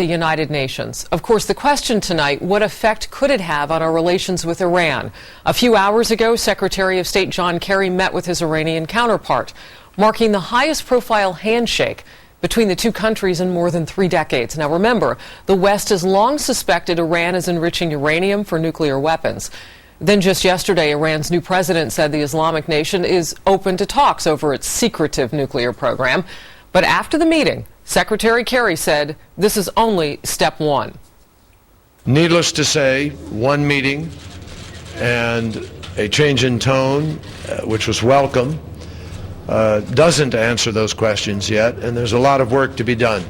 the United Nations. Of course, the question tonight, what effect could it have on our relations with Iran? A few hours ago, Secretary of State John Kerry met with his Iranian counterpart, marking the highest profile handshake between the two countries in more than 3 decades. Now remember, the West has long suspected Iran is enriching uranium for nuclear weapons. Then just yesterday, Iran's new president said the Islamic nation is open to talks over its secretive nuclear program. But after the meeting, Secretary Kerry said this is only step one. Needless to say, one meeting and a change in tone, which was welcome, doesn't answer those questions yet, and there's a lot of work to be done.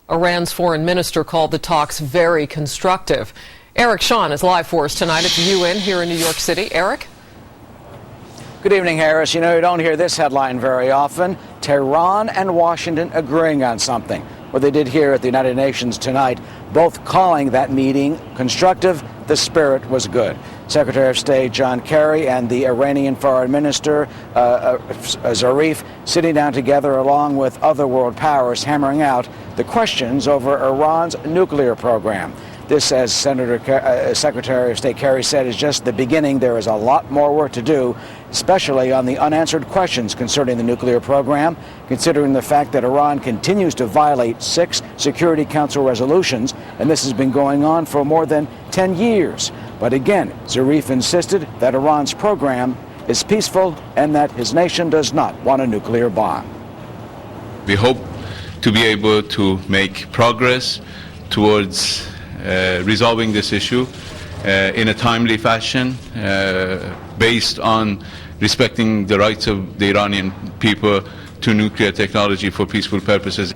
Iran's foreign minister called the talks very constructive. Eric Shawn is live for us tonight at the UN here in New York City. Eric? Good evening, Harris. You know, you don't hear this headline very often. Tehran and Washington agreeing on something. What they did here at the United Nations tonight, both calling that meeting constructive. The spirit was good. Secretary of State John Kerry and the Iranian Foreign Minister Zarief sitting down together along with other world powers, hammering out the questions over Iran's nuclear program. This, as Secretary of State Kerry said, is just the beginning. There is a lot more work to do, especially on the unanswered questions concerning the nuclear program, considering the fact that Iran continues to violate 6 Security Council resolutions, and this has been going on for more than 10 years. But again, Zarief insisted that Iran's program is peaceful and that his nation does not want a nuclear bomb. We hope to be able to make progress towards resolving this issue in a timely fashion, based on respecting the rights of the Iranian people to nuclear technology for peaceful purposes.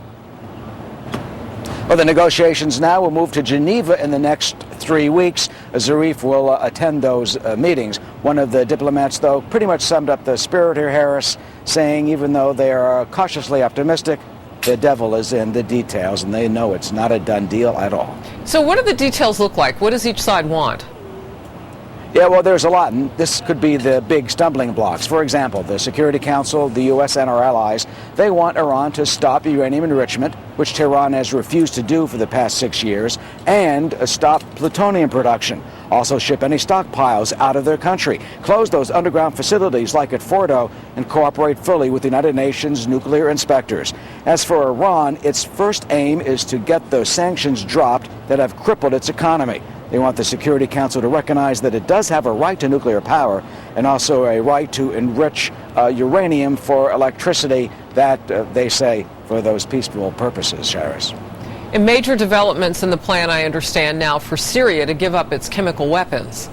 Well, the negotiations now will move to Geneva in the next 3 weeks. Zarief will attend those meetings. One of the diplomats, though, pretty much summed up the spirit here, Harris, saying even though they are cautiously optimistic, the devil is in the details, and they know it's not a done deal at all. So what do the details look like? What does each side want? Yeah, well, there's a lot, and this could be the big stumbling blocks. For example, the Security Council, the U.S. and our allies, they want Iran to stop uranium enrichment, which Tehran has refused to do for the past 6 years, and stop plutonium production. Also ship any stockpiles out of their country, close those underground facilities like at Fordo, and cooperate fully with the United Nations nuclear inspectors. As for Iran, its first aim is to get those sanctions dropped that have crippled its economy. They want the Security Council to recognize that it does have a right to nuclear power and also a right to enrich uranium for electricity that, they say, for those peaceful purposes, Sharis. In major developments in the plan, I understand now, for Syria to give up its chemical weapons.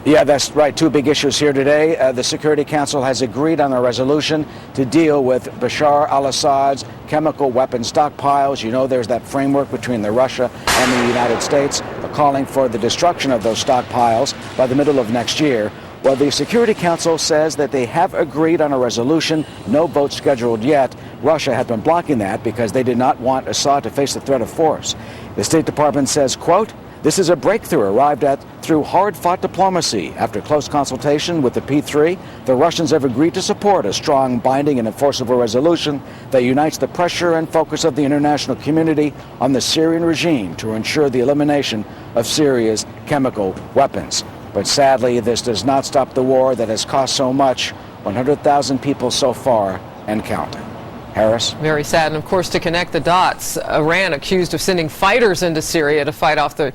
Yeah, that's right. 2 big issues here today. The Security Council has agreed on a resolution to deal with Bashar al-Assad's chemical weapon stockpiles. You know, there's that framework between Russia and the United States calling for the destruction of those stockpiles by the middle of next year. Well, the Security Council says that they have agreed on a resolution, no vote scheduled yet. Russia had been blocking that because they did not want Assad to face the threat of force. The State Department says, quote, "This is a breakthrough arrived at through hard-fought diplomacy. After close consultation with the P3, the Russians have agreed to support a strong, binding, and enforceable resolution that unites the pressure and focus of the international community on the Syrian regime to ensure the elimination of Syria's chemical weapons." But sadly, this does not stop the war that has cost so much, 100,000 people so far and counting. Harris? Very sad. And of course, to connect the dots, Iran accused of sending fighters into Syria to fight off the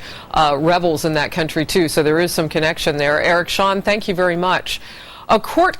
rebels in that country, too. So there is some connection there. Eric Shawn, thank you very much. A court